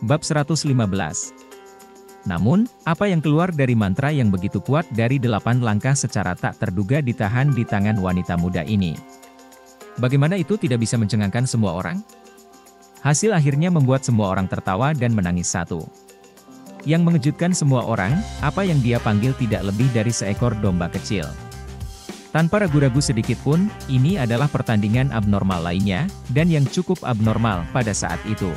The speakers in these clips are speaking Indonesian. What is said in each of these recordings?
Bab 115. Namun, apa yang keluar dari mantra yang begitu kuat dari 8 langkah secara tak terduga ditahan di tangan wanita muda ini? Bagaimana itu tidak bisa mencengangkan semua orang? Hasil akhirnya membuat semua orang tertawa dan menangis satu. Yang mengejutkan semua orang, apa yang dia panggil tidak lebih dari seekor domba kecil. Tanpa ragu-ragu sedikit pun, ini adalah pertandingan abnormal lainnya, dan yang cukup abnormal pada saat itu.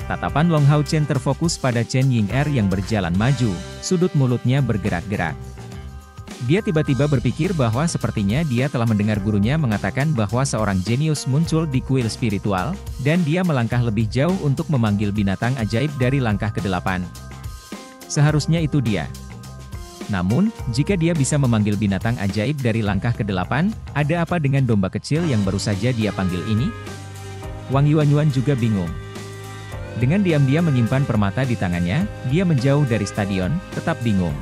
Tatapan Long Hao Chen terfokus pada Chen Ying-er yang berjalan maju, sudut mulutnya bergerak-gerak. Dia tiba-tiba berpikir bahwa sepertinya dia telah mendengar gurunya mengatakan bahwa seorang jenius muncul di kuil spiritual, dan dia melangkah lebih jauh untuk memanggil binatang ajaib dari langkah ke-8. Seharusnya itu dia. Namun, jika dia bisa memanggil binatang ajaib dari langkah ke-8, ada apa dengan domba kecil yang baru saja dia panggil ini? Wang Yuanyuan juga bingung. Dengan diam-diam menyimpan permata di tangannya, dia menjauh dari stadion, tetap bingung.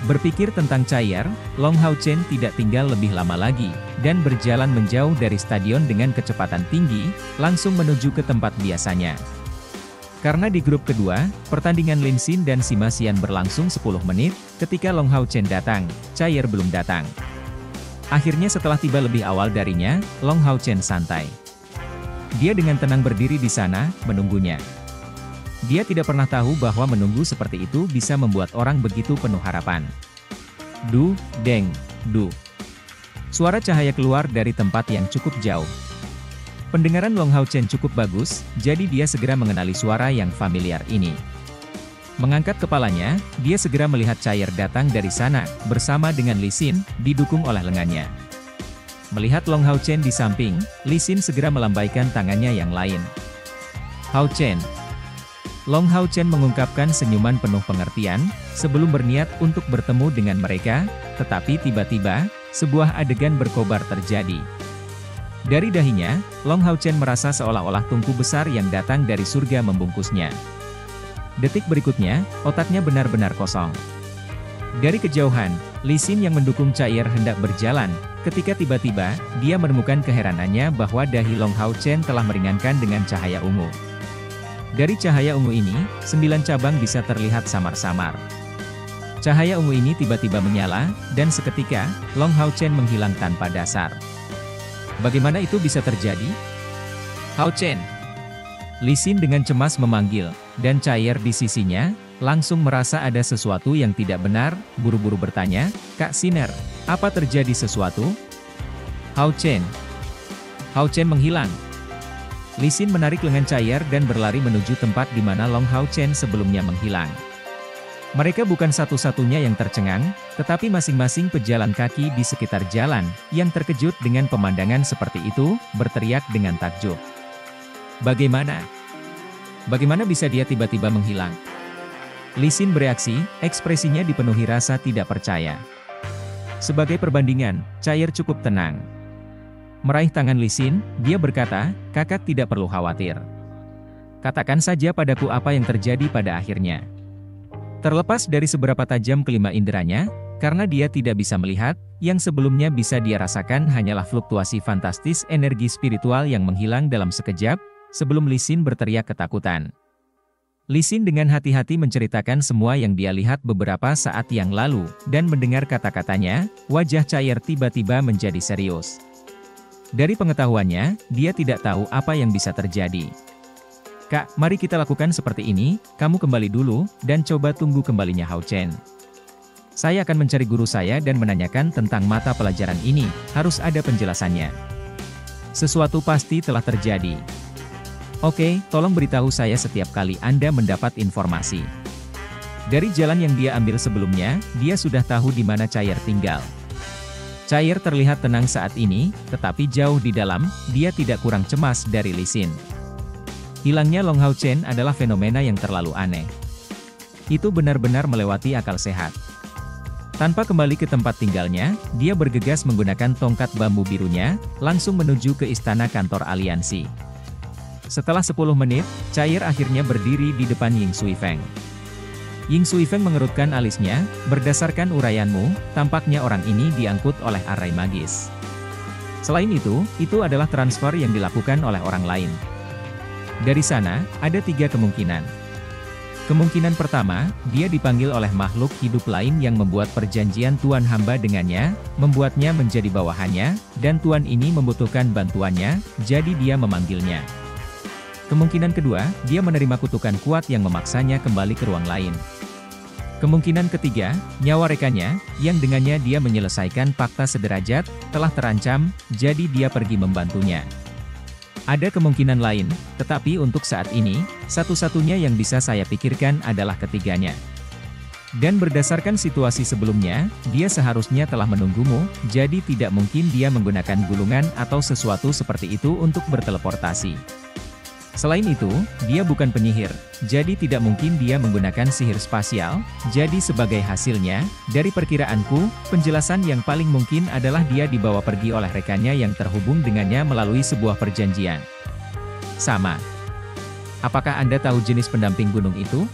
Berpikir tentang Chai'er, Long Hao Chen tidak tinggal lebih lama lagi, dan berjalan menjauh dari stadion dengan kecepatan tinggi, langsung menuju ke tempat biasanya. Karena di grup kedua, pertandingan Lin Xin dan Sima Xian berlangsung 10 menit, ketika Long Hao Chen datang, Chai'er belum datang. Akhirnya setelah tiba lebih awal darinya, Long Hao Chen santai. Dia dengan tenang berdiri di sana, menunggunya. Dia tidak pernah tahu bahwa menunggu seperti itu bisa membuat orang begitu penuh harapan. Du, deng, du. Suara cahaya keluar dari tempat yang cukup jauh. Pendengaran Long Hao Chen cukup bagus, jadi dia segera mengenali suara yang familiar ini. Mengangkat kepalanya, dia segera melihat Chai'er datang dari sana, bersama dengan Li Xin, didukung oleh lengannya. Melihat Long Hao Chen di samping, Li Xin segera melambaikan tangannya yang lain. Hao Chen. Long Hao Chen mengungkapkan senyuman penuh pengertian, sebelum berniat untuk bertemu dengan mereka, tetapi tiba-tiba, sebuah adegan berkobar terjadi. Dari dahinya, Long Hao Chen merasa seolah-olah tungku besar yang datang dari surga membungkusnya. Detik berikutnya, otaknya benar-benar kosong. Dari kejauhan, Li Xin yang mendukung Chai'er hendak berjalan, ketika tiba-tiba, dia menemukan keheranannya bahwa dahi Long Hao Chen telah meringankan dengan cahaya ungu. Dari cahaya ungu ini, 9 cabang bisa terlihat samar-samar. Cahaya ungu ini tiba-tiba menyala, dan seketika, Long Hao Chen menghilang tanpa dasar. Bagaimana itu bisa terjadi? Hao Chen. Li Xin dengan cemas memanggil, dan Chai'er di sisinya, langsung merasa ada sesuatu yang tidak benar, buru-buru bertanya, Kak Siner, apa terjadi sesuatu? Hao Chen. Hao Chen menghilang. Li Xin menarik lengan Chai'er dan berlari menuju tempat di mana Long Hao Chen sebelumnya menghilang. Mereka bukan satu-satunya yang tercengang, tetapi masing-masing pejalan kaki di sekitar jalan, yang terkejut dengan pemandangan seperti itu, berteriak dengan takjub. Bagaimana? Bagaimana bisa dia tiba-tiba menghilang? Li Xin bereaksi, ekspresinya dipenuhi rasa tidak percaya. Sebagai perbandingan, Chai'er cukup tenang. Meraih tangan Li Xin, dia berkata, kakak tidak perlu khawatir. Katakan saja padaku apa yang terjadi pada akhirnya. Terlepas dari seberapa tajam kelima inderanya, karena dia tidak bisa melihat, yang sebelumnya bisa dia rasakan hanyalah fluktuasi fantastis energi spiritual yang menghilang dalam sekejap, sebelum Li Xin berteriak ketakutan. Li Xin dengan hati-hati menceritakan semua yang dia lihat beberapa saat yang lalu, dan mendengar kata-katanya, wajah Chai'er tiba-tiba menjadi serius. Dari pengetahuannya, dia tidak tahu apa yang bisa terjadi. Kak, mari kita lakukan seperti ini, kamu kembali dulu, dan coba tunggu kembalinya Hao Chen. Saya akan mencari guru saya dan menanyakan tentang mata pelajaran ini, harus ada penjelasannya. Sesuatu pasti telah terjadi. Oke, tolong beritahu saya setiap kali Anda mendapat informasi. Dari jalan yang dia ambil sebelumnya, dia sudah tahu di mana Chai'er tinggal. Chai'er terlihat tenang saat ini, tetapi jauh di dalam, dia tidak kurang cemas dari Li Xin. Hilangnya Long Hao Chen adalah fenomena yang terlalu aneh. Itu benar-benar melewati akal sehat. Tanpa kembali ke tempat tinggalnya, dia bergegas menggunakan tongkat bambu birunya, langsung menuju ke istana kantor aliansi. Setelah 10 menit, Chai'er akhirnya berdiri di depan Ying Sui Feng. Ying Sui Feng mengerutkan alisnya, berdasarkan uraianmu, tampaknya orang ini diangkut oleh arai magis. Selain itu adalah transfer yang dilakukan oleh orang lain. Dari sana, ada 3 kemungkinan. Kemungkinan pertama, dia dipanggil oleh makhluk hidup lain yang membuat perjanjian Tuan hamba dengannya, membuatnya menjadi bawahannya, dan Tuan ini membutuhkan bantuannya, jadi dia memanggilnya. Kemungkinan kedua, dia menerima kutukan kuat yang memaksanya kembali ke ruang lain. Kemungkinan ketiga, nyawa rekannya, yang dengannya dia menyelesaikan fakta sederajat, telah terancam, jadi dia pergi membantunya. Ada kemungkinan lain, tetapi untuk saat ini, satu-satunya yang bisa saya pikirkan adalah ketiganya. Dan berdasarkan situasi sebelumnya, dia seharusnya telah menunggumu, jadi tidak mungkin dia menggunakan gulungan atau sesuatu seperti itu untuk berteleportasi. Selain itu, dia bukan penyihir, jadi tidak mungkin dia menggunakan sihir spasial, jadi sebagai hasilnya, dari perkiraanku, penjelasan yang paling mungkin adalah dia dibawa pergi oleh rekannya yang terhubung dengannya melalui sebuah perjanjian. Sama. Apakah Anda tahu jenis pendamping gunung itu?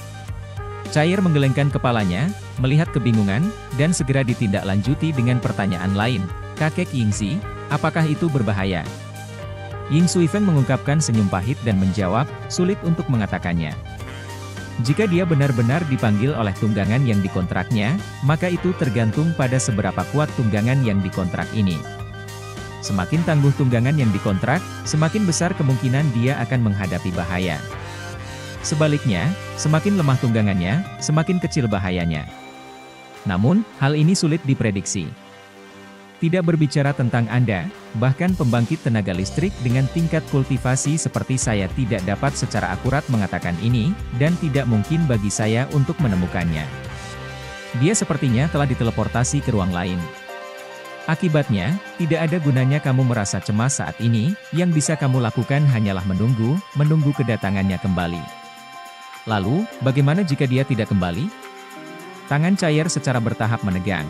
Cair menggelengkan kepalanya, melihat kebingungan, dan segera ditindaklanjuti dengan pertanyaan lain. Kakek Yingxi, apakah itu berbahaya? Ying Suifeng mengungkapkan senyum pahit dan menjawab, sulit untuk mengatakannya. Jika dia benar-benar dipanggil oleh tunggangan yang dikontraknya, maka itu tergantung pada seberapa kuat tunggangan yang dikontrak ini. Semakin tangguh tunggangan yang dikontrak, semakin besar kemungkinan dia akan menghadapi bahaya. Sebaliknya, semakin lemah tunggangannya, semakin kecil bahayanya. Namun, hal ini sulit diprediksi. Tidak berbicara tentang Anda, bahkan pembangkit tenaga listrik dengan tingkat kultivasi seperti saya tidak dapat secara akurat mengatakan ini, dan tidak mungkin bagi saya untuk menemukannya. Dia sepertinya telah diteleportasi ke ruang lain. Akibatnya, tidak ada gunanya kamu merasa cemas saat ini, yang bisa kamu lakukan hanyalah menunggu kedatangannya kembali. Lalu, bagaimana jika dia tidak kembali? Tangan Cair secara bertahap menegang.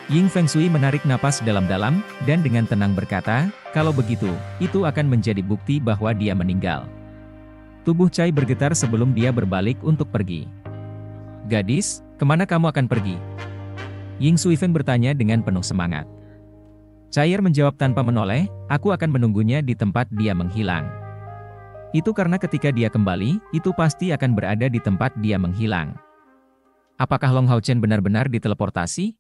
Ying Fengshui menarik napas dalam-dalam, dan dengan tenang berkata, kalau begitu, itu akan menjadi bukti bahwa dia meninggal. Tubuh Cai bergetar sebelum dia berbalik untuk pergi. Gadis, kemana kamu akan pergi? Ying Suifeng bertanya dengan penuh semangat. Cair menjawab tanpa menoleh, aku akan menunggunya di tempat dia menghilang. Itu karena ketika dia kembali, itu pasti akan berada di tempat dia menghilang. Apakah Long Hao Chen benar-benar diteleportasi?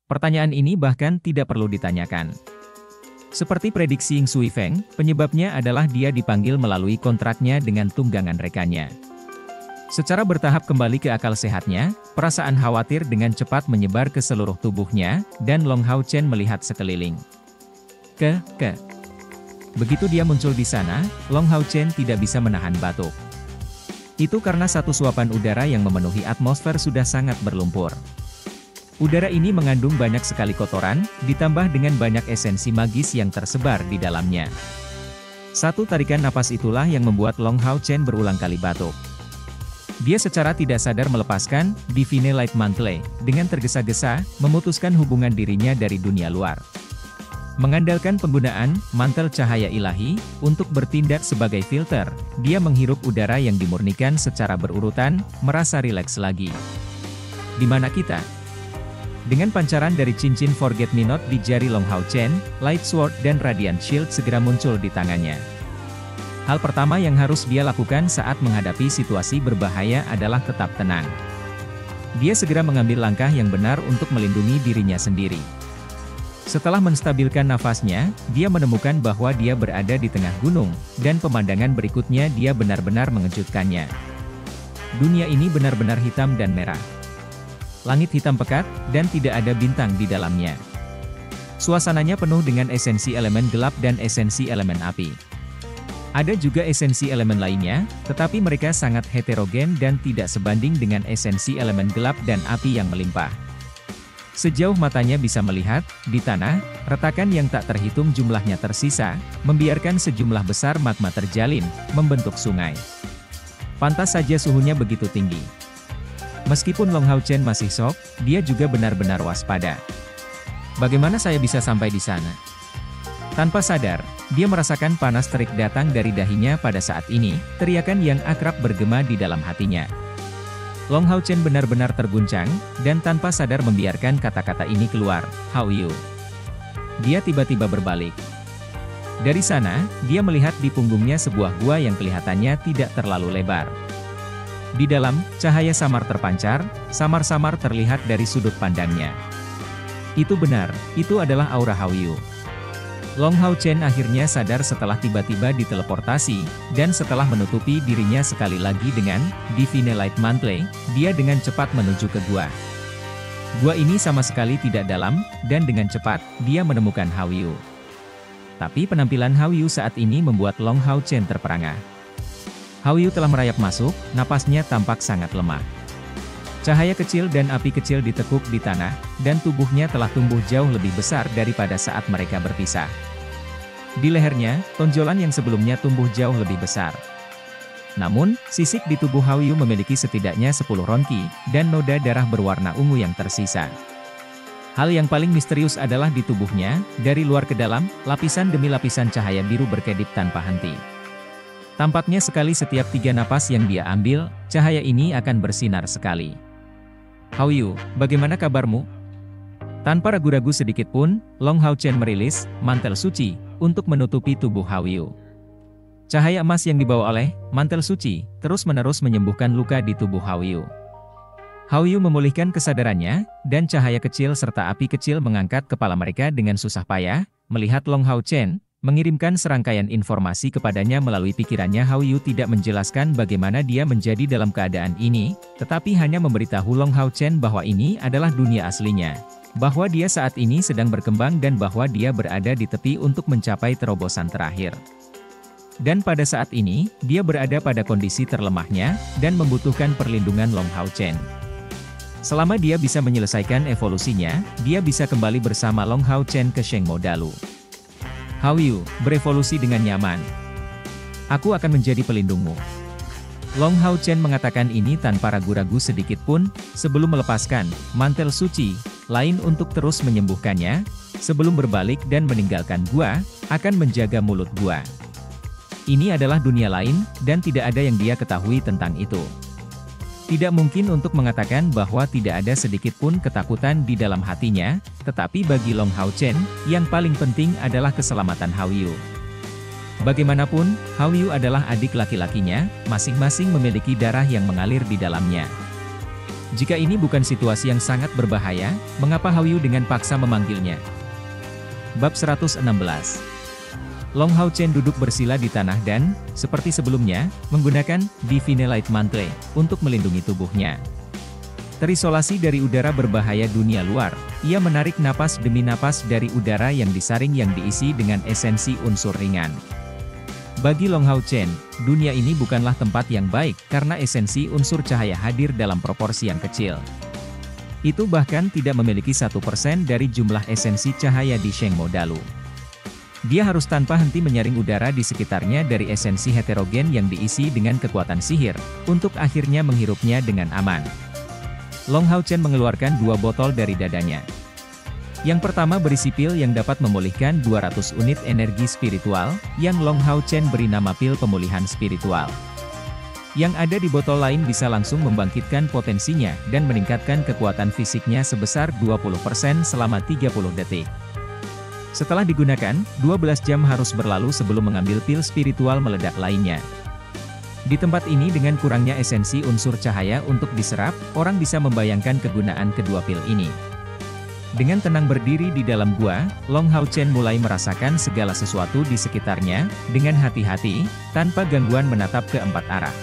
Pertanyaan ini bahkan tidak perlu ditanyakan. Seperti prediksi Ying Suifeng, penyebabnya adalah dia dipanggil melalui kontraknya dengan tunggangan rekannya. Secara bertahap kembali ke akal sehatnya, perasaan khawatir dengan cepat menyebar ke seluruh tubuhnya, dan Long Hao Chen melihat sekeliling. Begitu dia muncul di sana, Long Hao Chen tidak bisa menahan batuk. Itu karena satu suapan udara yang memenuhi atmosfer sudah sangat berlumpur. Udara ini mengandung banyak sekali kotoran, ditambah dengan banyak esensi magis yang tersebar di dalamnya. Satu tarikan napas itulah yang membuat Long Hao Chen berulang kali batuk. Dia secara tidak sadar melepaskan Divine Light Mantle, dengan tergesa-gesa, memutuskan hubungan dirinya dari dunia luar. Mengandalkan penggunaan mantel cahaya ilahi, untuk bertindak sebagai filter, dia menghirup udara yang dimurnikan secara berurutan, merasa rileks lagi. Di mana kita? Dengan pancaran dari cincin Forget Me Not di jari Long Hao Chen, Light Sword dan Radiant Shield segera muncul di tangannya. Hal pertama yang harus dia lakukan saat menghadapi situasi berbahaya adalah tetap tenang. Dia segera mengambil langkah yang benar untuk melindungi dirinya sendiri. Setelah menstabilkan nafasnya, dia menemukan bahwa dia berada di tengah gunung, dan pemandangan berikutnya dia benar-benar mengejutkannya. Dunia ini benar-benar hitam dan merah. Langit hitam pekat, dan tidak ada bintang di dalamnya. Suasananya penuh dengan esensi elemen gelap dan esensi elemen api. Ada juga esensi elemen lainnya, tetapi mereka sangat heterogen dan tidak sebanding dengan esensi elemen gelap dan api yang melimpah. Sejauh matanya bisa melihat, di tanah, retakan yang tak terhitung jumlahnya tersisa, membiarkan sejumlah besar magma terjalin, membentuk sungai. Pantas saja suhunya begitu tinggi. Meskipun Long Hao Chen masih shock, dia juga benar-benar waspada. Bagaimana saya bisa sampai di sana? Tanpa sadar, dia merasakan panas terik datang dari dahinya pada saat ini, teriakan yang akrab bergema di dalam hatinya. Long Hao Chen benar-benar terguncang, dan tanpa sadar membiarkan kata-kata ini keluar, "How you?" Dia tiba-tiba berbalik. Dari sana, dia melihat di punggungnya sebuah gua yang kelihatannya tidak terlalu lebar. Di dalam, cahaya samar terpancar, samar-samar terlihat dari sudut pandangnya. Itu benar, itu adalah aura Hao Yu. Long Hao Chen akhirnya sadar setelah tiba-tiba diteleportasi, dan setelah menutupi dirinya sekali lagi dengan Divine Light Mantle, dia dengan cepat menuju ke gua. Gua ini sama sekali tidak dalam, dan dengan cepat, dia menemukan Hao Yu. Tapi penampilan Hao Yu saat ini membuat Long Hao Chen terperangah. Hao Yu telah merayap masuk, napasnya tampak sangat lemah. Cahaya kecil dan api kecil ditekuk di tanah, dan tubuhnya telah tumbuh jauh lebih besar daripada saat mereka berpisah. Di lehernya, tonjolan yang sebelumnya tumbuh jauh lebih besar. Namun, sisik di tubuh Hao Yu memiliki setidaknya 10 ronki, dan noda darah berwarna ungu yang tersisa. Hal yang paling misterius adalah di tubuhnya, dari luar ke dalam, lapisan demi lapisan cahaya biru berkedip tanpa henti. Tampaknya sekali setiap 3 napas yang dia ambil, cahaya ini akan bersinar sekali. Hao Yu, bagaimana kabarmu? Tanpa ragu-ragu sedikit pun, Long Hao Chen merilis mantel suci untuk menutupi tubuh Hao Yu. Cahaya emas yang dibawa oleh mantel suci terus-menerus menyembuhkan luka di tubuh Hao Yu. Hao Yu memulihkan kesadarannya, dan cahaya kecil serta api kecil mengangkat kepala mereka dengan susah payah, melihat Long Hao Chen mengirimkan serangkaian informasi kepadanya melalui pikirannya. Hao Yu tidak menjelaskan bagaimana dia menjadi dalam keadaan ini, tetapi hanya memberitahu Long Hao Chen bahwa ini adalah dunia aslinya, bahwa dia saat ini sedang berkembang dan bahwa dia berada di tepi untuk mencapai terobosan terakhir. Dan pada saat ini, dia berada pada kondisi terlemahnya, dan membutuhkan perlindungan Long Hao Chen. Selama dia bisa menyelesaikan evolusinya, dia bisa kembali bersama Long Hao Chen ke Shengmo Dalu. Hao Yu, berevolusi dengan nyaman. Aku akan menjadi pelindungmu. Long Hao Chen mengatakan ini tanpa ragu-ragu sedikit pun, sebelum melepaskan mantel suci lain untuk terus menyembuhkannya, sebelum berbalik dan meninggalkan gua, akan menjaga mulut gua. Ini adalah dunia lain, dan tidak ada yang dia ketahui tentang itu. Tidak mungkin untuk mengatakan bahwa tidak ada sedikit pun ketakutan di dalam hatinya, tetapi bagi Long Hao Chen, yang paling penting adalah keselamatan Hao Yu. Bagaimanapun, Hao Yu adalah adik laki-lakinya, masing-masing memiliki darah yang mengalir di dalamnya. Jika ini bukan situasi yang sangat berbahaya, mengapa Hao Yu dengan paksa memanggilnya? Bab 116. Long Hao Chen duduk bersila di tanah dan, seperti sebelumnya, menggunakan Divine Light Mantle untuk melindungi tubuhnya. Terisolasi dari udara berbahaya dunia luar, ia menarik napas demi napas dari udara yang disaring yang diisi dengan esensi unsur ringan. Bagi Long Hao Chen, dunia ini bukanlah tempat yang baik karena esensi unsur cahaya hadir dalam proporsi yang kecil. Itu bahkan tidak memiliki 1% dari jumlah esensi cahaya di Shengmo Dalu. Dia harus tanpa henti menyaring udara di sekitarnya dari esensi heterogen yang diisi dengan kekuatan sihir, untuk akhirnya menghirupnya dengan aman. Long Hao Chen mengeluarkan 2 botol dari dadanya. Yang pertama berisi pil yang dapat memulihkan 200 unit energi spiritual, yang Long Hao Chen beri nama pil pemulihan spiritual. Yang ada di botol lain bisa langsung membangkitkan potensinya dan meningkatkan kekuatan fisiknya sebesar 20% selama 30 detik. Setelah digunakan, 12 jam harus berlalu sebelum mengambil pil spiritual meledak lainnya. Di tempat ini dengan kurangnya esensi unsur cahaya untuk diserap, orang bisa membayangkan kegunaan kedua pil ini. Dengan tenang berdiri di dalam gua, Long Hao Chen mulai merasakan segala sesuatu di sekitarnya, dengan hati-hati, tanpa gangguan menatap ke 4 arah.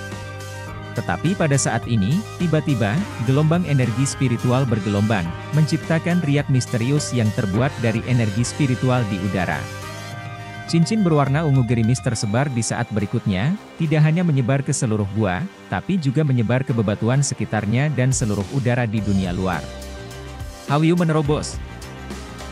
Tetapi pada saat ini, tiba-tiba, gelombang energi spiritual bergelombang, menciptakan riak misterius yang terbuat dari energi spiritual di udara. Cincin berwarna ungu gerimis tersebar di saat berikutnya, tidak hanya menyebar ke seluruh gua, tapi juga menyebar ke bebatuan sekitarnya dan seluruh udara di dunia luar. Hao Yu menerobos.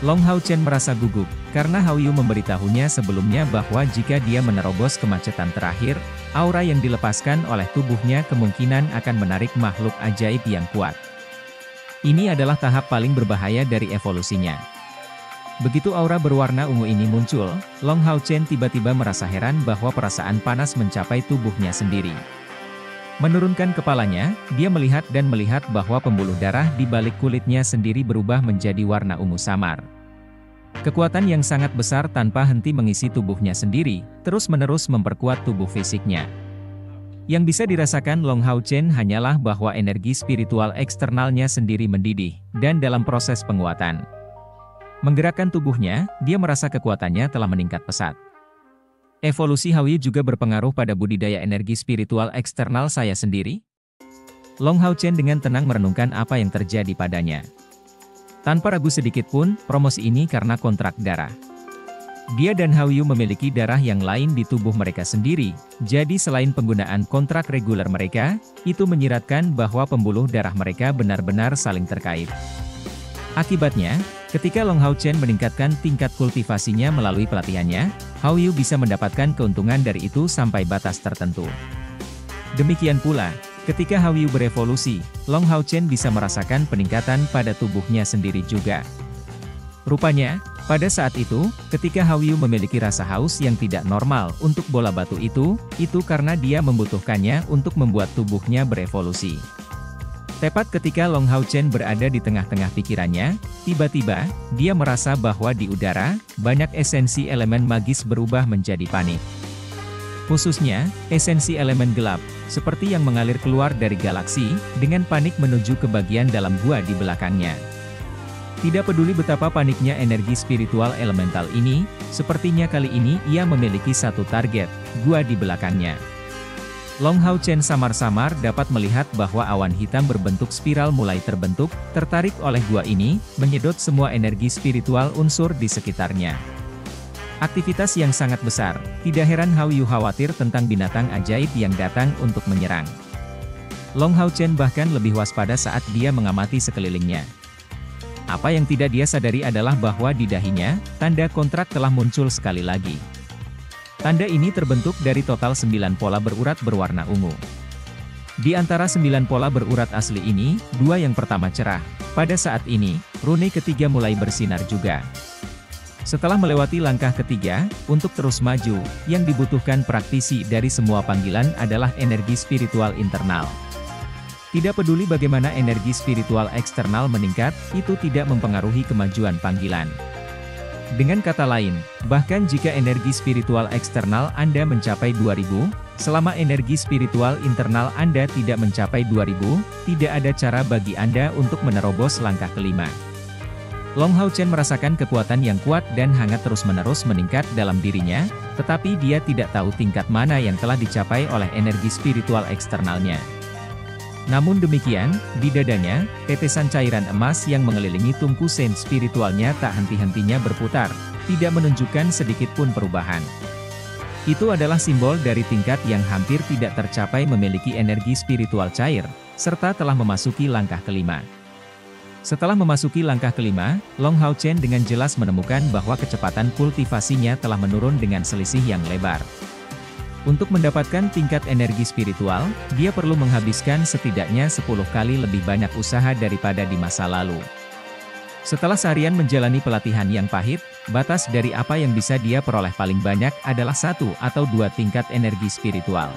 Long Hao Chen merasa gugup, karena Hao Yu memberitahunya sebelumnya bahwa jika dia menerobos kemacetan terakhir, aura yang dilepaskan oleh tubuhnya kemungkinan akan menarik makhluk ajaib yang kuat. Ini adalah tahap paling berbahaya dari evolusinya. Begitu aura berwarna ungu ini muncul, Long Hao Chen tiba-tiba merasa heran bahwa perasaan panas mencapai tubuhnya sendiri. Menurunkan kepalanya, dia melihat bahwa pembuluh darah di balik kulitnya sendiri berubah menjadi warna ungu samar. Kekuatan yang sangat besar tanpa henti mengisi tubuhnya sendiri, terus-menerus memperkuat tubuh fisiknya. Yang bisa dirasakan Long Hao Chen hanyalah bahwa energi spiritual eksternalnya sendiri mendidih, dan dalam proses penguatan. Menggerakkan tubuhnya, dia merasa kekuatannya telah meningkat pesat. Evolusi Hauyu juga berpengaruh pada budidaya energi spiritual eksternal saya sendiri. Long Hao Chen dengan tenang merenungkan apa yang terjadi padanya. Tanpa ragu sedikit pun, promosi ini karena kontrak darah. Dia dan Hauyu memiliki darah yang lain di tubuh mereka sendiri, jadi selain penggunaan kontrak reguler mereka, itu menyiratkan bahwa pembuluh darah mereka benar-benar saling terkait. Akibatnya, ketika Long Hao Chen meningkatkan tingkat kultivasinya melalui pelatihannya, Hauyu bisa mendapatkan keuntungan dari itu sampai batas tertentu. Demikian pula, ketika Hauyu berevolusi, Long Hao Chen bisa merasakan peningkatan pada tubuhnya sendiri juga. Rupanya, pada saat itu, ketika Hauyu memiliki rasa haus yang tidak normal untuk bola batu itu karena dia membutuhkannya untuk membuat tubuhnya berevolusi. Tepat ketika Long Hao Chen berada di tengah-tengah pikirannya, tiba-tiba, dia merasa bahwa di udara, banyak esensi elemen magis berubah menjadi panik. Khususnya, esensi elemen gelap, seperti yang mengalir keluar dari galaksi, dengan panik menuju ke bagian dalam gua di belakangnya. Tidak peduli betapa paniknya energi spiritual elemental ini, sepertinya kali ini ia memiliki satu target, gua di belakangnya. Long Hao Chen samar-samar dapat melihat bahwa awan hitam berbentuk spiral mulai terbentuk, tertarik oleh gua ini, menyedot semua energi spiritual unsur di sekitarnya. Aktivitas yang sangat besar, tidak heran Hauyu khawatir tentang binatang ajaib yang datang untuk menyerang. Long Hao Chen bahkan lebih waspada saat dia mengamati sekelilingnya. Apa yang tidak dia sadari adalah bahwa di dahinya, tanda kontrak telah muncul sekali lagi. Tanda ini terbentuk dari total 9 pola berurat berwarna ungu. Di antara 9 pola berurat asli ini, 2 yang pertama cerah. Pada saat ini, rune ketiga mulai bersinar juga. Setelah melewati langkah ketiga, untuk terus maju, yang dibutuhkan praktisi dari semua panggilan adalah energi spiritual internal. Tidak peduli bagaimana energi spiritual eksternal meningkat, itu tidak mempengaruhi kemajuan panggilan. Dengan kata lain, bahkan jika energi spiritual eksternal Anda mencapai 2000, selama energi spiritual internal Anda tidak mencapai 2000, tidak ada cara bagi Anda untuk menerobos langkah kelima. Long Hao Chen merasakan kekuatan yang kuat dan hangat terus-menerus meningkat dalam dirinya, tetapi dia tidak tahu tingkat mana yang telah dicapai oleh energi spiritual eksternalnya. Namun demikian, di dadanya, tetesan cairan emas yang mengelilingi tungku sen spiritualnya tak henti-hentinya berputar, tidak menunjukkan sedikit pun perubahan. Itu adalah simbol dari tingkat yang hampir tidak tercapai memiliki energi spiritual cair, serta telah memasuki langkah kelima. Setelah memasuki langkah kelima, Long Hao Chen dengan jelas menemukan bahwa kecepatan kultivasinya telah menurun dengan selisih yang lebar. Untuk mendapatkan tingkat energi spiritual, dia perlu menghabiskan setidaknya 10 kali lebih banyak usaha daripada di masa lalu. Setelah seharian menjalani pelatihan yang pahit, batas dari apa yang bisa dia peroleh paling banyak adalah 1 atau 2 tingkat energi spiritual.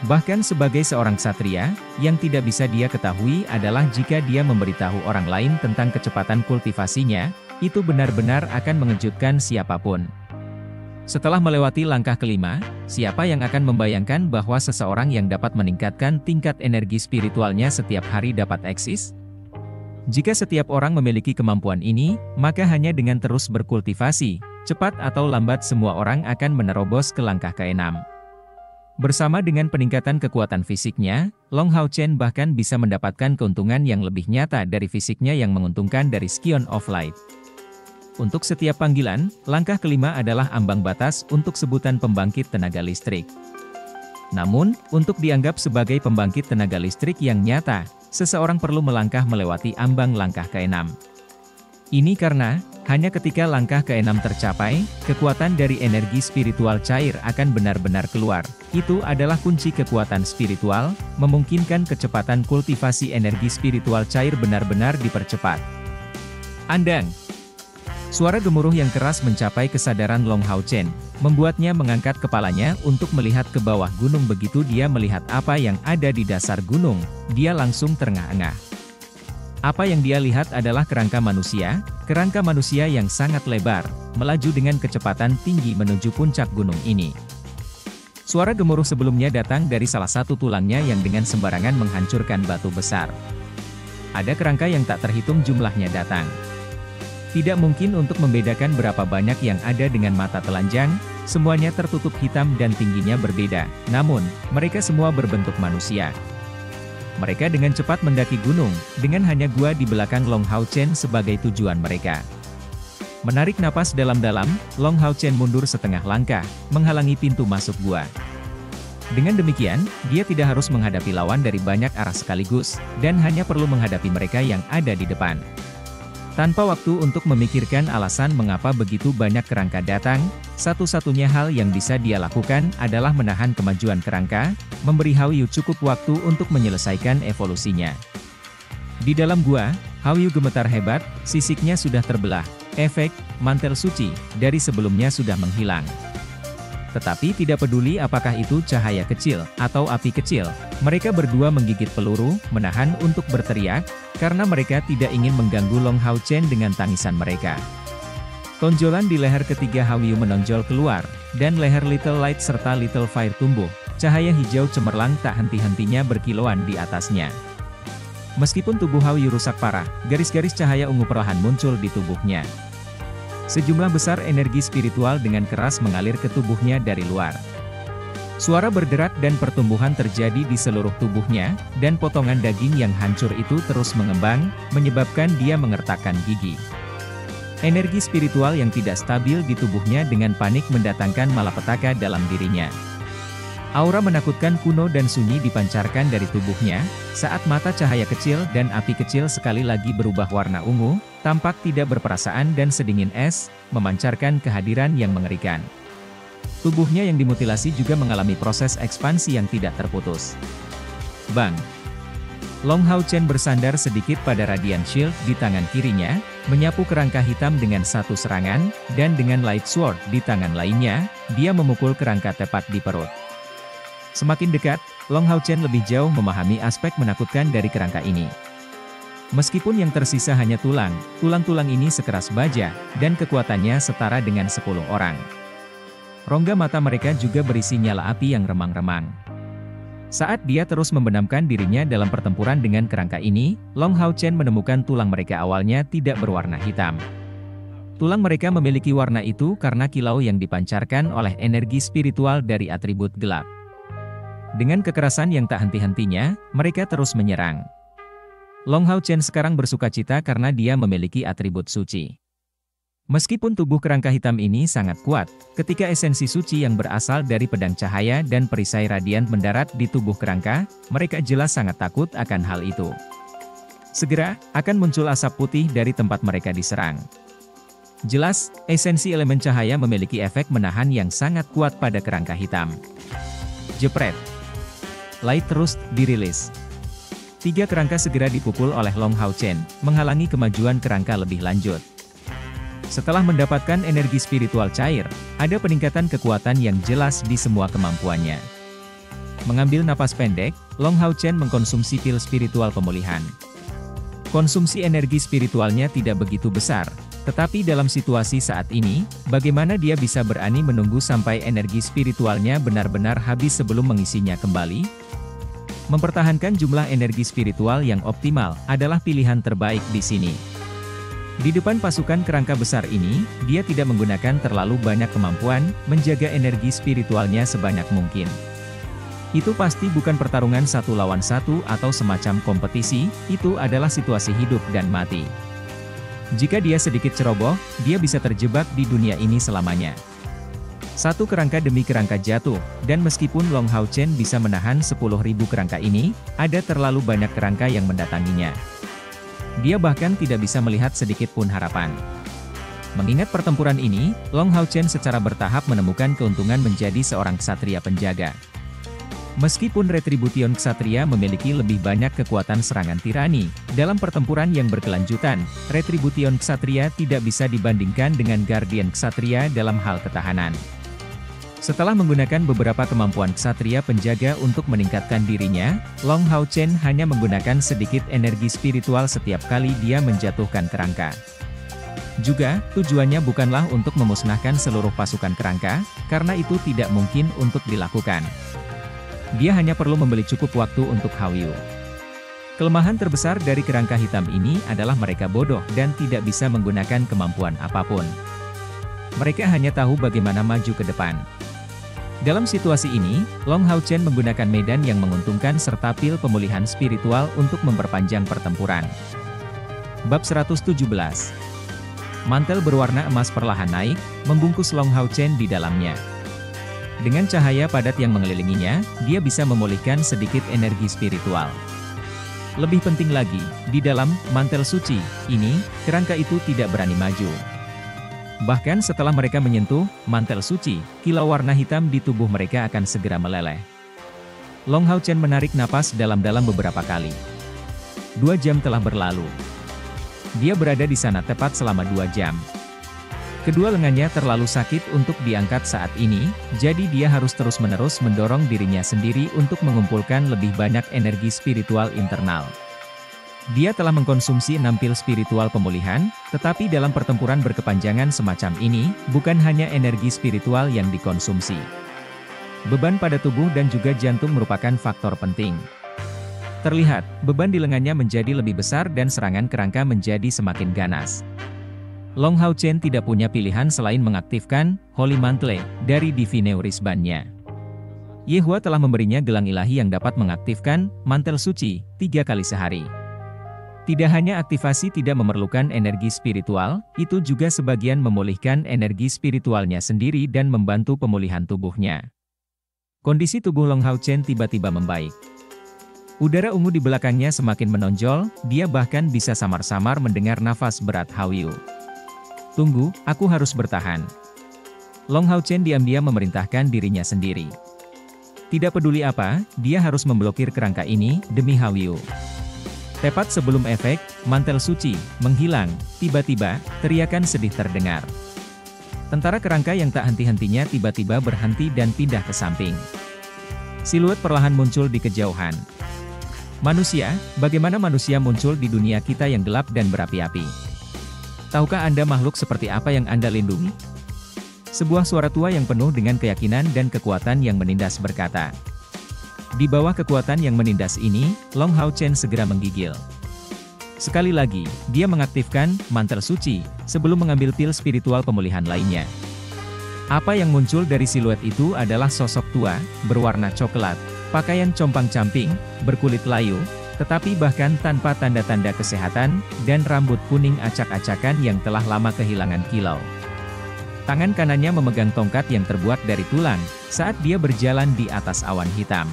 Bahkan sebagai seorang ksatria, yang tidak bisa dia ketahui adalah jika dia memberitahu orang lain tentang kecepatan kultivasinya, itu benar-benar akan mengejutkan siapapun. Setelah melewati langkah kelima, siapa yang akan membayangkan bahwa seseorang yang dapat meningkatkan tingkat energi spiritualnya setiap hari dapat eksis? Jika setiap orang memiliki kemampuan ini, maka hanya dengan terus berkultivasi, cepat atau lambat semua orang akan menerobos ke langkah ke-6. Bersama dengan peningkatan kekuatan fisiknya, Long Hao Chen bahkan bisa mendapatkan keuntungan yang lebih nyata dari fisiknya yang menguntungkan dari Scion of Light. Untuk setiap panggilan, langkah kelima adalah ambang batas untuk sebutan pembangkit tenaga listrik. Namun, untuk dianggap sebagai pembangkit tenaga listrik yang nyata, seseorang perlu melangkah melewati ambang langkah ke-6. Ini karena, hanya ketika langkah ke-6 tercapai, kekuatan dari energi spiritual cair akan benar-benar keluar. Itu adalah kunci kekuatan spiritual, memungkinkan kecepatan kultivasi energi spiritual cair benar-benar dipercepat. Andang. Suara gemuruh yang keras mencapai kesadaran Long Hao Chen, membuatnya mengangkat kepalanya untuk melihat ke bawah gunung. Begitu dia melihat apa yang ada di dasar gunung, dia langsung terengah-engah. Apa yang dia lihat adalah kerangka manusia yang sangat lebar, melaju dengan kecepatan tinggi menuju puncak gunung ini. Suara gemuruh sebelumnya datang dari salah satu tulangnya yang dengan sembarangan menghancurkan batu besar. Ada kerangka yang tak terhitung jumlahnya datang. Tidak mungkin untuk membedakan berapa banyak yang ada dengan mata telanjang, semuanya tertutup hitam dan tingginya berbeda, namun, mereka semua berbentuk manusia. Mereka dengan cepat mendaki gunung, dengan hanya gua di belakang Long Hao Chen sebagai tujuan mereka. Menarik napas dalam-dalam, Long Hao Chen mundur setengah langkah, menghalangi pintu masuk gua. Dengan demikian, dia tidak harus menghadapi lawan dari banyak arah sekaligus, dan hanya perlu menghadapi mereka yang ada di depan. Tanpa waktu untuk memikirkan alasan mengapa begitu banyak kerangka datang, satu-satunya hal yang bisa dia lakukan adalah menahan kemajuan kerangka, memberi Hao Yu cukup waktu untuk menyelesaikan evolusinya. Di dalam gua, Hao Yu gemetar hebat, sisiknya sudah terbelah, efek mantel suci dari sebelumnya sudah menghilang. Tetapi tidak peduli apakah itu cahaya kecil atau api kecil, mereka berdua menggigit peluru, menahan untuk berteriak, karena mereka tidak ingin mengganggu Long Hao Chen dengan tangisan mereka. Tonjolan di leher ketiga Hao Yu menonjol keluar, dan leher Little Light serta Little Fire tumbuh, cahaya hijau cemerlang tak henti-hentinya berkilauan di atasnya. Meskipun tubuh Hao Yu rusak parah, garis-garis cahaya ungu perlahan muncul di tubuhnya. Sejumlah besar energi spiritual dengan keras mengalir ke tubuhnya dari luar. Suara berderak dan pertumbuhan terjadi di seluruh tubuhnya, dan potongan daging yang hancur itu terus mengembang, menyebabkan dia mengertakkan gigi. Energi spiritual yang tidak stabil di tubuhnya dengan panik mendatangkan malapetaka dalam dirinya. Aura menakutkan kuno dan sunyi dipancarkan dari tubuhnya, saat mata cahaya kecil dan api kecil sekali lagi berubah warna ungu, tampak tidak berperasaan dan sedingin es, memancarkan kehadiran yang mengerikan. Tubuhnya yang dimutilasi juga mengalami proses ekspansi yang tidak terputus. Bang! Long Hao Chen bersandar sedikit pada Radiant Shield di tangan kirinya, menyapu kerangka hitam dengan satu serangan, dan dengan Light Sword di tangan lainnya, dia memukul kerangka tepat di perut. Semakin dekat, Long Hao Chen lebih jauh memahami aspek menakutkan dari kerangka ini. Meskipun yang tersisa hanya tulang-tulang ini sekeras baja, dan kekuatannya setara dengan 10 orang. Rongga mata mereka juga berisi nyala api yang remang-remang. Saat dia terus membenamkan dirinya dalam pertempuran dengan kerangka ini, Long Hao Chen menemukan tulang mereka awalnya tidak berwarna hitam. Tulang mereka memiliki warna itu karena kilau yang dipancarkan oleh energi spiritual dari atribut gelap. Dengan kekerasan yang tak henti-hentinya, mereka terus menyerang. Long Hao Chen sekarang bersukacita karena dia memiliki atribut suci. Meskipun tubuh kerangka hitam ini sangat kuat, ketika esensi suci yang berasal dari pedang cahaya dan perisai radiant mendarat di tubuh kerangka, mereka jelas sangat takut akan hal itu. Segera, akan muncul asap putih dari tempat mereka diserang. Jelas, esensi elemen cahaya memiliki efek menahan yang sangat kuat pada kerangka hitam. Jepret! Light terus dirilis. 3 kerangka segera dipukul oleh Long Hao Chen, menghalangi kemajuan kerangka lebih lanjut. Setelah mendapatkan energi spiritual cair, ada peningkatan kekuatan yang jelas di semua kemampuannya. Mengambil napas pendek, Long Hao Chen mengkonsumsi pil spiritual pemulihan. Konsumsi energi spiritualnya tidak begitu besar, tetapi dalam situasi saat ini, bagaimana dia bisa berani menunggu sampai energi spiritualnya benar-benar habis sebelum mengisinya kembali? Mempertahankan jumlah energi spiritual yang optimal adalah pilihan terbaik di sini. Di depan pasukan kerangka besar ini, dia tidak menggunakan terlalu banyak kemampuan, menjaga energi spiritualnya sebanyak mungkin. Itu pasti bukan pertarungan 1 lawan 1 atau semacam kompetisi, itu adalah situasi hidup dan mati. Jika dia sedikit ceroboh, dia bisa terjebak di dunia ini selamanya. Satu kerangka demi kerangka jatuh, dan meskipun Long Hao Chen bisa menahan 10.000 kerangka ini, ada terlalu banyak kerangka yang mendatanginya. Dia bahkan tidak bisa melihat sedikit pun harapan. Mengingat pertempuran ini, Long Hao Chen secara bertahap menemukan keuntungan menjadi seorang ksatria penjaga. Meskipun Retribution Ksatria memiliki lebih banyak kekuatan serangan tirani, dalam pertempuran yang berkelanjutan, Retribution Ksatria tidak bisa dibandingkan dengan Guardian Ksatria dalam hal ketahanan. Setelah menggunakan beberapa kemampuan ksatria penjaga untuk meningkatkan dirinya, Long Hao Chen hanya menggunakan sedikit energi spiritual setiap kali dia menjatuhkan kerangka. Juga, tujuannya bukanlah untuk memusnahkan seluruh pasukan kerangka, karena itu tidak mungkin untuk dilakukan. Dia hanya perlu membeli cukup waktu untuk Hao Yu. Kelemahan terbesar dari kerangka hitam ini adalah mereka bodoh dan tidak bisa menggunakan kemampuan apapun. Mereka hanya tahu bagaimana maju ke depan. Dalam situasi ini, Long Hao Chen menggunakan medan yang menguntungkan serta pil pemulihan spiritual untuk memperpanjang pertempuran. Bab 117. Mantel berwarna emas perlahan naik, membungkus Long Hao Chen di dalamnya. Dengan cahaya padat yang mengelilinginya, dia bisa memulihkan sedikit energi spiritual. Lebih penting lagi, di dalam mantel suci ini, kerangka itu tidak berani maju. Bahkan setelah mereka menyentuh mantel suci, kilau warna hitam di tubuh mereka akan segera meleleh. Long Hao Chen menarik napas dalam-dalam beberapa kali. 2 jam telah berlalu. Dia berada di sana tepat selama 2 jam. Kedua lengannya terlalu sakit untuk diangkat saat ini, jadi dia harus terus-menerus mendorong dirinya sendiri untuk mengumpulkan lebih banyak energi spiritual internal. Dia telah mengkonsumsi 6 pil spiritual pemulihan, tetapi dalam pertempuran berkepanjangan semacam ini, bukan hanya energi spiritual yang dikonsumsi. Beban pada tubuh dan juga jantung merupakan faktor penting. Terlihat, beban di lengannya menjadi lebih besar dan serangan kerangka menjadi semakin ganas. Long Hao Chen tidak punya pilihan selain mengaktifkan Holy Mantle dari Divine Wristband-nya. Ye Hua telah memberinya gelang ilahi yang dapat mengaktifkan mantel suci 3 kali sehari. Tidak hanya aktivasi tidak memerlukan energi spiritual, itu juga sebagian memulihkan energi spiritualnya sendiri dan membantu pemulihan tubuhnya. Kondisi tubuh Long Hao Chen tiba-tiba membaik. Udara ungu di belakangnya semakin menonjol, dia bahkan bisa samar-samar mendengar nafas berat Hao Yu. Tunggu, aku harus bertahan. Long Hao Chen diam-diam memerintahkan dirinya sendiri. Tidak peduli apa, dia harus memblokir kerangka ini, demi Hao Yu. Tepat sebelum efek mantel suci menghilang, tiba-tiba teriakan sedih terdengar. Tentara kerangka yang tak henti-hentinya tiba-tiba berhenti dan pindah ke samping. Siluet perlahan muncul di kejauhan. Manusia, bagaimana manusia muncul di dunia kita yang gelap dan berapi-api? Tahukah Anda makhluk seperti apa yang Anda lindungi? Sebuah suara tua yang penuh dengan keyakinan dan kekuatan yang menindas berkata. Di bawah kekuatan yang menindas ini, Long Hao Chen segera menggigil. Sekali lagi, dia mengaktifkan mantel suci, sebelum mengambil pil spiritual pemulihan lainnya. Apa yang muncul dari siluet itu adalah sosok tua, berwarna coklat, pakaian compang-camping, berkulit layu, tetapi bahkan tanpa tanda-tanda kesehatan, dan rambut kuning acak-acakan yang telah lama kehilangan kilau. Tangan kanannya memegang tongkat yang terbuat dari tulang, saat dia berjalan di atas awan hitam.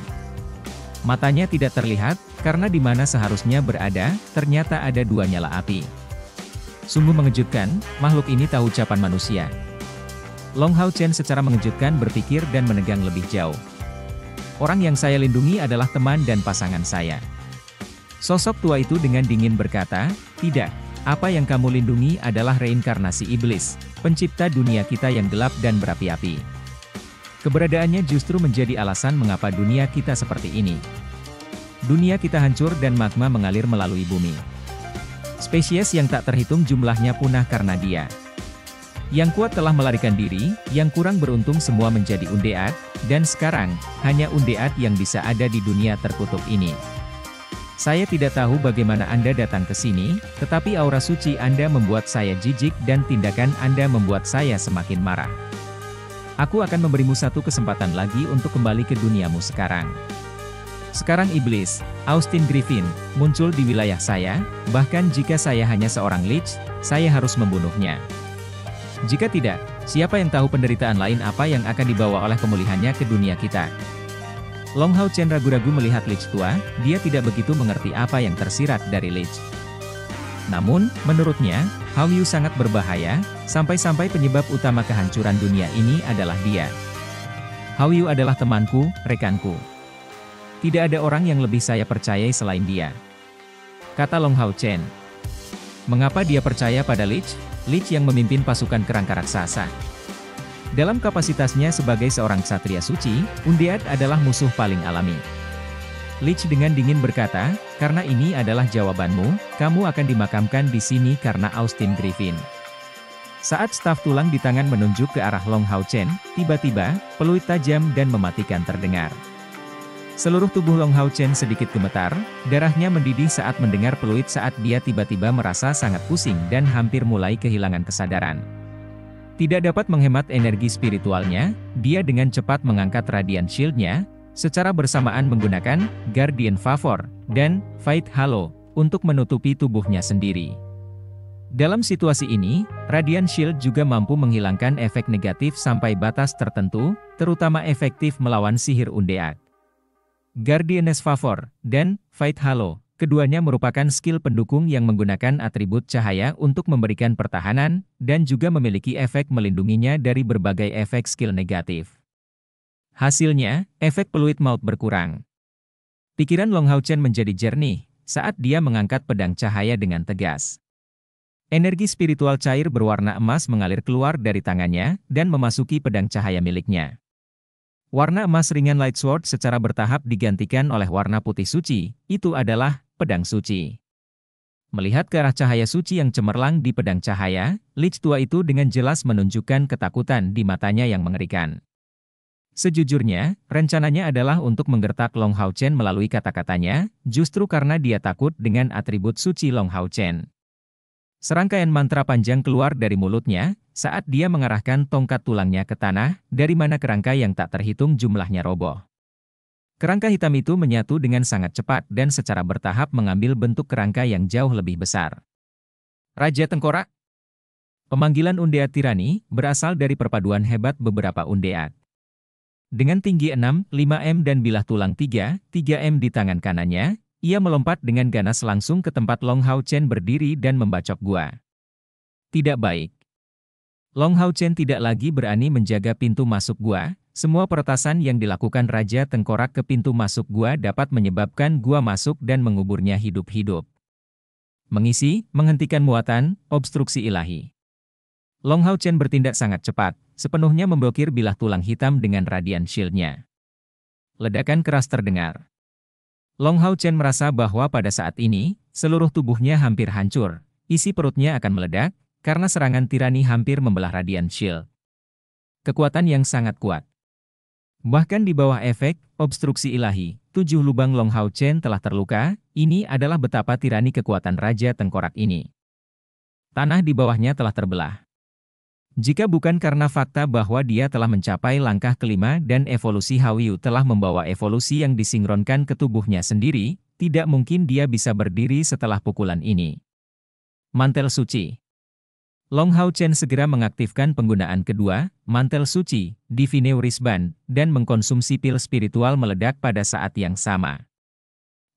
Matanya tidak terlihat, karena di mana seharusnya berada, ternyata ada 2 nyala api. Sungguh mengejutkan, makhluk ini tahu ucapan manusia. Long Hao Chen secara mengejutkan berpikir dan menegang lebih jauh. Orang yang saya lindungi adalah teman dan pasangan saya. Sosok tua itu dengan dingin berkata, tidak, apa yang kamu lindungi adalah reinkarnasi iblis, pencipta dunia kita yang gelap dan berapi-api. Keberadaannya justru menjadi alasan mengapa dunia kita seperti ini. Dunia kita hancur dan magma mengalir melalui bumi. Spesies yang tak terhitung jumlahnya punah karena dia. Yang kuat telah melarikan diri, yang kurang beruntung semua menjadi undead, dan sekarang, hanya undead yang bisa ada di dunia terkutuk ini. Saya tidak tahu bagaimana Anda datang ke sini, tetapi aura suci Anda membuat saya jijik dan tindakan Anda membuat saya semakin marah. Aku akan memberimu satu kesempatan lagi untuk kembali ke duniamu sekarang. Sekarang iblis, Austin Griffin, muncul di wilayah saya, bahkan jika saya hanya seorang lich, saya harus membunuhnya. Jika tidak, siapa yang tahu penderitaan lain apa yang akan dibawa oleh pemulihannya ke dunia kita? Long Hao Chen ragu-ragu melihat lich tua, dia tidak begitu mengerti apa yang tersirat dari lich. Namun, menurutnya, Hao Yu sangat berbahaya, sampai-sampai penyebab utama kehancuran dunia ini adalah dia. Hao Yu adalah temanku, rekanku. Tidak ada orang yang lebih saya percayai selain dia. Kata Long Hao Chen. Mengapa dia percaya pada Lich? Lich yang memimpin pasukan kerangka raksasa. Dalam kapasitasnya sebagai seorang ksatria suci, Undead adalah musuh paling alami. Lich dengan dingin berkata, karena ini adalah jawabanmu, kamu akan dimakamkan di sini karena Austin Griffin. Saat staf tulang di tangan menunjuk ke arah Long Hao Chen, tiba-tiba, peluit tajam dan mematikan terdengar. Seluruh tubuh Long Hao Chen sedikit gemetar, darahnya mendidih saat mendengar peluit saat dia tiba-tiba merasa sangat pusing dan hampir mulai kehilangan kesadaran. Tidak dapat menghemat energi spiritualnya, dia dengan cepat mengangkat Radiant Shield-nya, secara bersamaan menggunakan Guardian Favor dan Fight Halo untuk menutupi tubuhnya sendiri. Dalam situasi ini, Radiant Shield juga mampu menghilangkan efek negatif sampai batas tertentu, terutama efektif melawan sihir Undead. Guardian's Favor dan Fight Halo, keduanya merupakan skill pendukung yang menggunakan atribut cahaya untuk memberikan pertahanan, dan juga memiliki efek melindunginya dari berbagai efek skill negatif. Hasilnya, efek peluit maut berkurang. Pikiran Long Hao Chen menjadi jernih saat dia mengangkat pedang cahaya dengan tegas. Energi spiritual cair berwarna emas mengalir keluar dari tangannya dan memasuki pedang cahaya miliknya. Warna emas ringan Light Sword secara bertahap digantikan oleh warna putih suci, itu adalah pedang suci. Melihat ke arah cahaya suci yang cemerlang di pedang cahaya, Lich tua itu dengan jelas menunjukkan ketakutan di matanya yang mengerikan. Sejujurnya, rencananya adalah untuk menggertak Long Hao Chen melalui kata-katanya, justru karena dia takut dengan atribut suci Long Hao Chen. Serangkaian mantra panjang keluar dari mulutnya, saat dia mengarahkan tongkat tulangnya ke tanah, dari mana kerangka yang tak terhitung jumlahnya roboh. Kerangka hitam itu menyatu dengan sangat cepat dan secara bertahap mengambil bentuk kerangka yang jauh lebih besar. Raja Tengkorak. Pemanggilan Undead Tirani berasal dari perpaduan hebat beberapa Undead. Dengan tinggi 6,5 m dan bilah tulang 3 m di tangan kanannya, ia melompat dengan ganas langsung ke tempat Long Hao Chen berdiri dan membacok gua. Tidak baik. Long Hao Chen tidak lagi berani menjaga pintu masuk gua, semua peretasan yang dilakukan Raja Tengkorak ke pintu masuk gua dapat menyebabkan gua masuk dan menguburnya hidup-hidup. Mengisi, menghentikan muatan, obstruksi ilahi. Long Hao Chen bertindak sangat cepat, sepenuhnya memblokir bilah tulang hitam dengan Radiant Shield-nya. Ledakan keras terdengar. Long Hao Chen merasa bahwa pada saat ini, seluruh tubuhnya hampir hancur, isi perutnya akan meledak, karena serangan tirani hampir membelah Radiant Shield. Kekuatan yang sangat kuat. Bahkan di bawah efek, obstruksi ilahi, 7 lubang Long Hao Chen telah terluka, ini adalah betapa tirani kekuatan Raja Tengkorak ini. Tanah di bawahnya telah terbelah. Jika bukan karena fakta bahwa dia telah mencapai langkah kelima dan evolusi Hawyu telah membawa evolusi yang disinkronkan ke tubuhnya sendiri, tidak mungkin dia bisa berdiri setelah pukulan ini. Mantel Suci. Long Hao Chen segera mengaktifkan penggunaan kedua, Mantel Suci, Divine Wristband, dan mengkonsumsi pil spiritual meledak pada saat yang sama.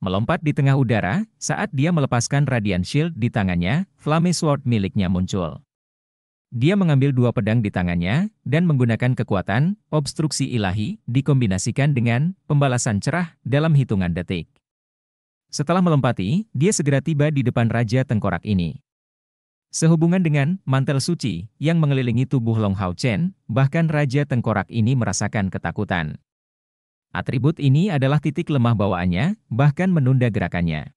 Melompat di tengah udara, saat dia melepaskan Radiant Shield di tangannya, Flame Sword miliknya muncul. Dia mengambil dua pedang di tangannya, dan menggunakan kekuatan, obstruksi ilahi, dikombinasikan dengan pembalasan cerah dalam hitungan detik. Setelah melompati, dia segera tiba di depan Raja Tengkorak ini. Sehubungan dengan mantel suci yang mengelilingi tubuh Long Hao Chen, bahkan Raja Tengkorak ini merasakan ketakutan. Atribut ini adalah titik lemah bawaannya, bahkan menunda gerakannya.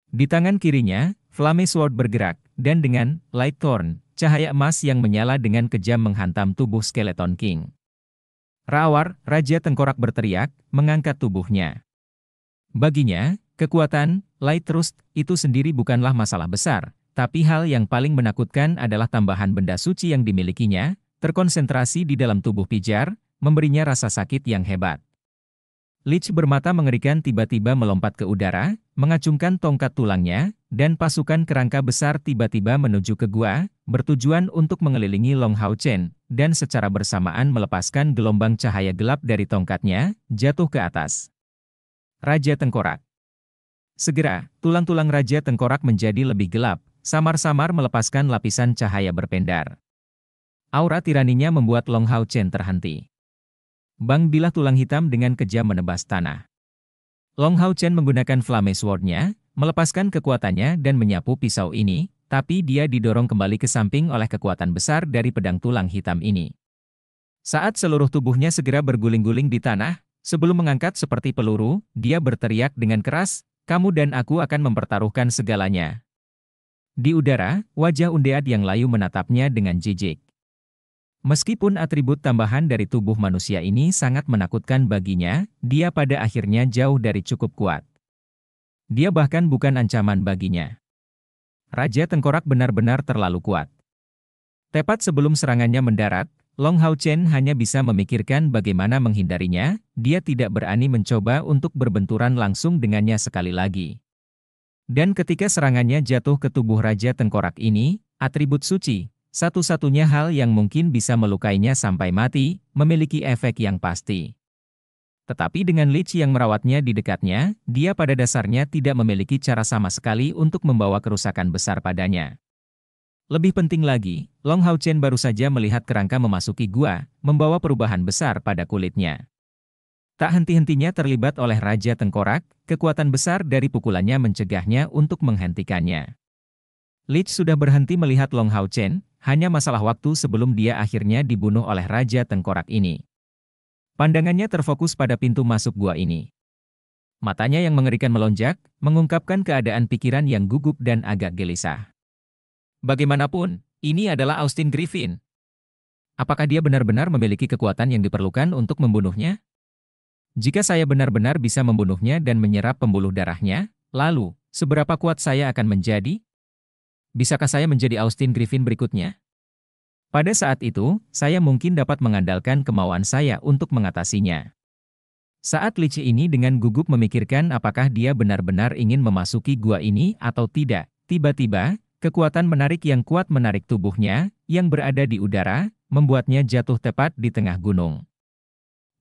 Di tangan kirinya, Flame Sword bergerak, dan dengan Light Thorn, cahaya emas yang menyala dengan kejam menghantam tubuh Skeleton King. Rawar, Raja Tengkorak berteriak, mengangkat tubuhnya. Baginya, kekuatan, Light Trust, itu sendiri bukanlah masalah besar, tapi hal yang paling menakutkan adalah tambahan benda suci yang dimilikinya, terkonsentrasi di dalam tubuh pijar, memberinya rasa sakit yang hebat. Lich bermata mengerikan tiba-tiba melompat ke udara, mengacungkan tongkat tulangnya, dan pasukan kerangka besar tiba-tiba menuju ke gua, bertujuan untuk mengelilingi Long Hao Chen, dan secara bersamaan melepaskan gelombang cahaya gelap dari tongkatnya, jatuh ke atas. Raja Tengkorak. Segera, tulang-tulang Raja Tengkorak menjadi lebih gelap, samar-samar melepaskan lapisan cahaya berpendar. Aura tiraninya membuat Long Hao Chen terhenti. Bang bilah tulang hitam dengan kejam menebas tanah. Long Hao Chen menggunakan Flame Sword-nya, melepaskan kekuatannya dan menyapu pisau ini, tapi dia didorong kembali ke samping oleh kekuatan besar dari pedang tulang hitam ini. Saat seluruh tubuhnya segera berguling-guling di tanah, sebelum mengangkat seperti peluru, dia berteriak dengan keras, "Kamu dan aku akan mempertaruhkan segalanya." Di udara, wajah Undead yang layu menatapnya dengan jijik. Meskipun atribut tambahan dari tubuh manusia ini sangat menakutkan baginya, dia pada akhirnya jauh dari cukup kuat. Dia bahkan bukan ancaman baginya. Raja Tengkorak benar-benar terlalu kuat. Tepat sebelum serangannya mendarat, Long Hao Chen hanya bisa memikirkan bagaimana menghindarinya, dia tidak berani mencoba untuk berbenturan langsung dengannya sekali lagi. Dan ketika serangannya jatuh ke tubuh Raja Tengkorak ini, atribut suci, satu-satunya hal yang mungkin bisa melukainya sampai mati, memiliki efek yang pasti. Tetapi dengan Lich yang merawatnya di dekatnya, dia pada dasarnya tidak memiliki cara sama sekali untuk membawa kerusakan besar padanya. Lebih penting lagi, Long Hao Chen baru saja melihat kerangka memasuki gua, membawa perubahan besar pada kulitnya. Tak henti-hentinya terlibat oleh Raja Tengkorak, kekuatan besar dari pukulannya mencegahnya untuk menghentikannya. Lich sudah berhenti melihat Long Hao Chen, hanya masalah waktu sebelum dia akhirnya dibunuh oleh Raja Tengkorak ini. Pandangannya terfokus pada pintu masuk gua ini. Matanya yang mengerikan melonjak, mengungkapkan keadaan pikiran yang gugup dan agak gelisah. Bagaimanapun, ini adalah Austin Griffin. Apakah dia benar-benar memiliki kekuatan yang diperlukan untuk membunuhnya? Jika saya benar-benar bisa membunuhnya dan menyerap pembuluh darahnya, lalu, seberapa kuat saya akan menjadi? Bisakah saya menjadi Austin Griffin berikutnya? Pada saat itu, saya mungkin dapat mengandalkan kemauan saya untuk mengatasinya. Saat Lich ini dengan gugup memikirkan apakah dia benar-benar ingin memasuki gua ini atau tidak, tiba-tiba, kekuatan menarik yang kuat menarik tubuhnya, yang berada di udara, membuatnya jatuh tepat di tengah gunung.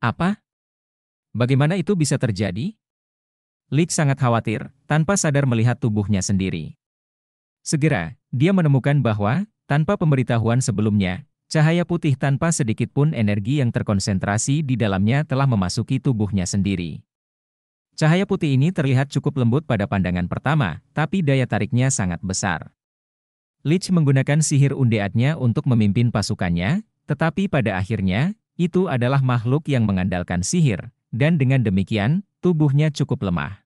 Apa? Bagaimana itu bisa terjadi? Lich sangat khawatir, tanpa sadar melihat tubuhnya sendiri. Segera, dia menemukan bahwa, tanpa pemberitahuan sebelumnya, cahaya putih tanpa sedikit pun energi yang terkonsentrasi di dalamnya telah memasuki tubuhnya sendiri. Cahaya putih ini terlihat cukup lembut pada pandangan pertama, tapi daya tariknya sangat besar. Lich menggunakan sihir undeadnya untuk memimpin pasukannya, tetapi pada akhirnya, itu adalah makhluk yang mengandalkan sihir, dan dengan demikian, tubuhnya cukup lemah.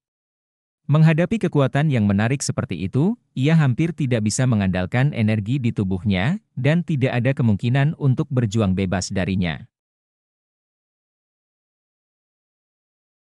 Menghadapi kekuatan yang menarik seperti itu, ia hampir tidak bisa mengandalkan energi di tubuhnya, dan tidak ada kemungkinan untuk berjuang bebas darinya.